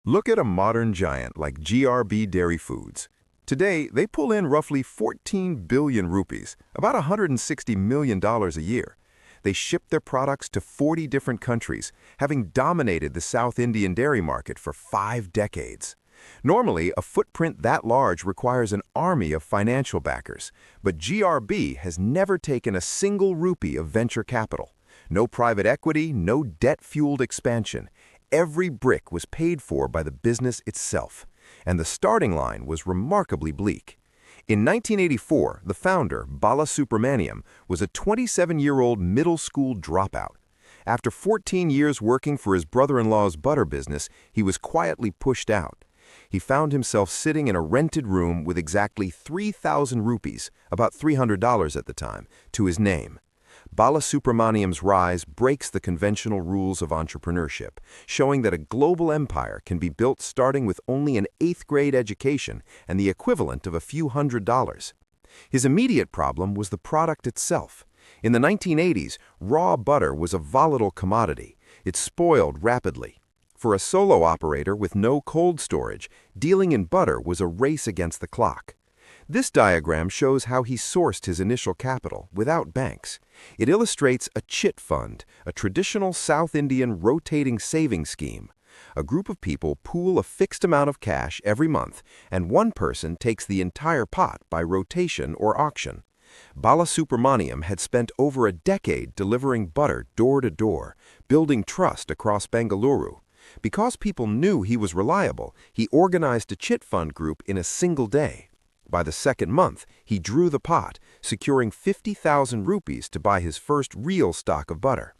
Look at a modern giant like GRB Dairy Foods. Today, they pull in roughly 14 billion rupees, about $160 million a year. They ship their products to 40 different countries, having dominated the South Indian dairy market for 5 decades. Normally, a footprint that large requires an army of financial backers, but GRB has never taken a single rupee of venture capital. No private equity, no debt-fueled expansion. Every brick was paid for by the business itself, and the starting line was remarkably bleak. In 1984, the founder, Balasubramaniam, was a 27-year-old middle school dropout. After 14 years working for his brother-in-law's butter business, he was quietly pushed out. He found himself sitting in a rented room with exactly 3,000 rupees, about $300 at the time, to his name. Balasubramaniam's rise breaks the conventional rules of entrepreneurship, showing that a global empire can be built starting with only an 8th-grade education and the equivalent of a few $100s. His immediate problem was the product itself. In the 1980s, raw butter was a volatile commodity. It spoiled rapidly. For a solo operator with no cold storage, dealing in butter was a race against the clock. This diagram shows how he sourced his initial capital without banks. It illustrates a chit fund, a traditional South Indian rotating savings scheme. A group of people pool a fixed amount of cash every month, and one person takes the entire pot by rotation or auction. Balasubramaniam had spent over a decade delivering butter door to door, building trust across Bengaluru. Because people knew he was reliable, he organized a chit fund group in a single day. By the second month, he drew the pot, securing 50,000 rupees to buy his first real stock of butter.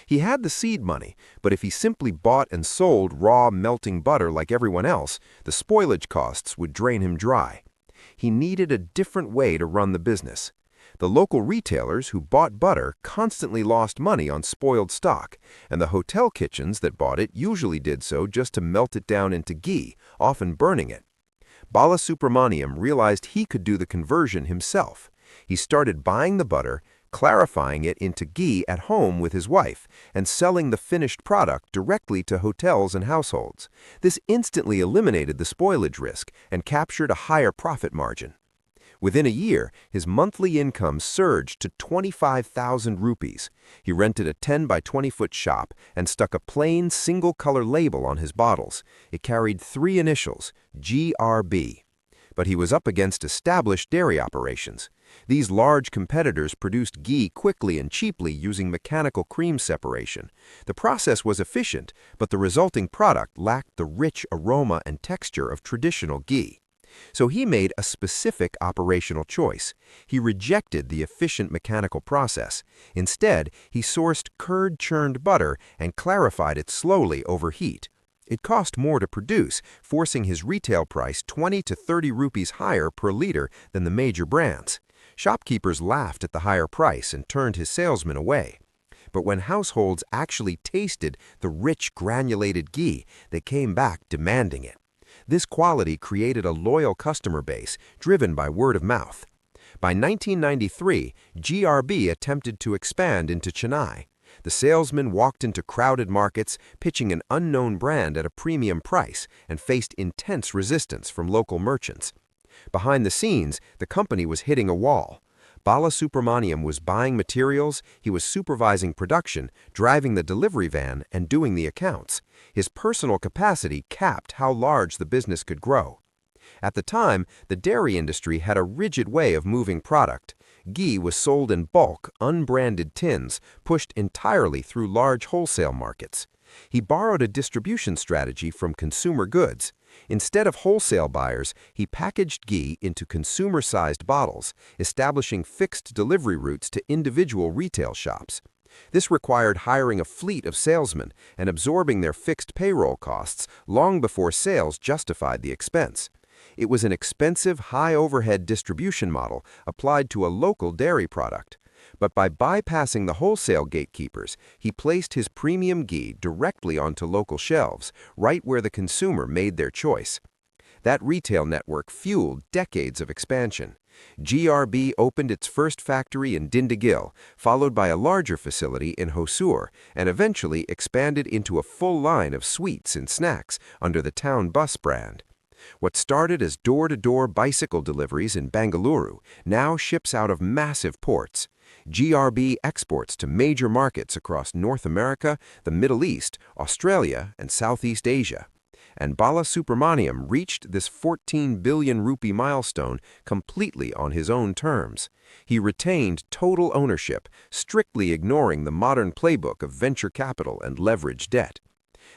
He had the seed money, but if he simply bought and sold raw, melting butter like everyone else, the spoilage costs would drain him dry. He needed a different way to run the business. The local retailers who bought butter constantly lost money on spoiled stock, and the hotel kitchens that bought it usually did so just to melt it down into ghee, often burning it. Balasubramaniam realized he could do the conversion himself. He started buying the butter, clarifying it into ghee at home with his wife, and selling the finished product directly to hotels and households. This instantly eliminated the spoilage risk and captured a higher profit margin. Within a year, his monthly income surged to 25,000 rupees. He rented a 10 by 20-foot shop and stuck a plain single-color label on his bottles. It carried 3 initials, GRB. But he was up against established dairy operations. These large competitors produced ghee quickly and cheaply using mechanical cream separation. The process was efficient, but the resulting product lacked the rich aroma and texture of traditional ghee. So he made a specific operational choice. He rejected the efficient mechanical process. Instead, he sourced curd-churned butter and clarified it slowly over heat. It cost more to produce, forcing his retail price 20 to 30 rupees higher per liter than the major brands. Shopkeepers laughed at the higher price and turned his salesmen away. But when households actually tasted the rich granulated ghee, they came back demanding it. This quality created a loyal customer base, driven by word of mouth. By 1993, GRB attempted to expand into Chennai. The salesman walked into crowded markets, pitching an unknown brand at a premium price, and faced intense resistance from local merchants. Behind the scenes, the company was hitting a wall. Balasubramaniam was buying materials, he was supervising production, driving the delivery van, and doing the accounts. His personal capacity capped how large the business could grow. At the time, the dairy industry had a rigid way of moving product. Ghee was sold in bulk, unbranded tins, pushed entirely through large wholesale markets. He borrowed a distribution strategy from consumer goods. Instead of wholesale buyers, he packaged ghee into consumer-sized bottles, establishing fixed delivery routes to individual retail shops. This required hiring a fleet of salesmen and absorbing their fixed payroll costs long before sales justified the expense. It was an expensive, high-overhead distribution model applied to a local dairy product. But by bypassing the wholesale gatekeepers, he placed his premium ghee directly onto local shelves, right where the consumer made their choice. That retail network fueled decades of expansion. GRB opened its first factory in Dindigil, followed by a larger facility in Hosur, and eventually expanded into a full line of sweets and snacks under the Town Bus brand. What started as door-to-door bicycle deliveries in Bengaluru now ships out of massive ports. GRB exports to major markets across North America, the Middle East, Australia, and Southeast Asia. And Balasubramaniam reached this 14 billion rupee milestone completely on his own terms. He retained total ownership, strictly ignoring the modern playbook of venture capital and leveraged debt.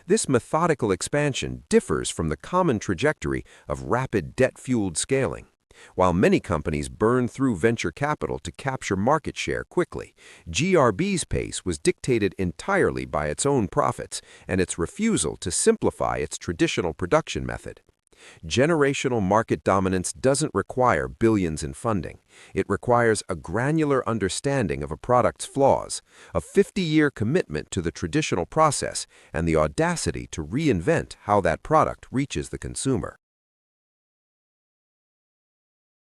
This methodical expansion differs from the common trajectory of rapid debt-fueled scaling. While many companies burn through venture capital to capture market share quickly, GRB's pace was dictated entirely by its own profits and its refusal to simplify its traditional production method. Generational market dominance doesn't require billions in funding. It requires a granular understanding of a product's flaws, a 50-year commitment to the traditional process, and the audacity to reinvent how that product reaches the consumer.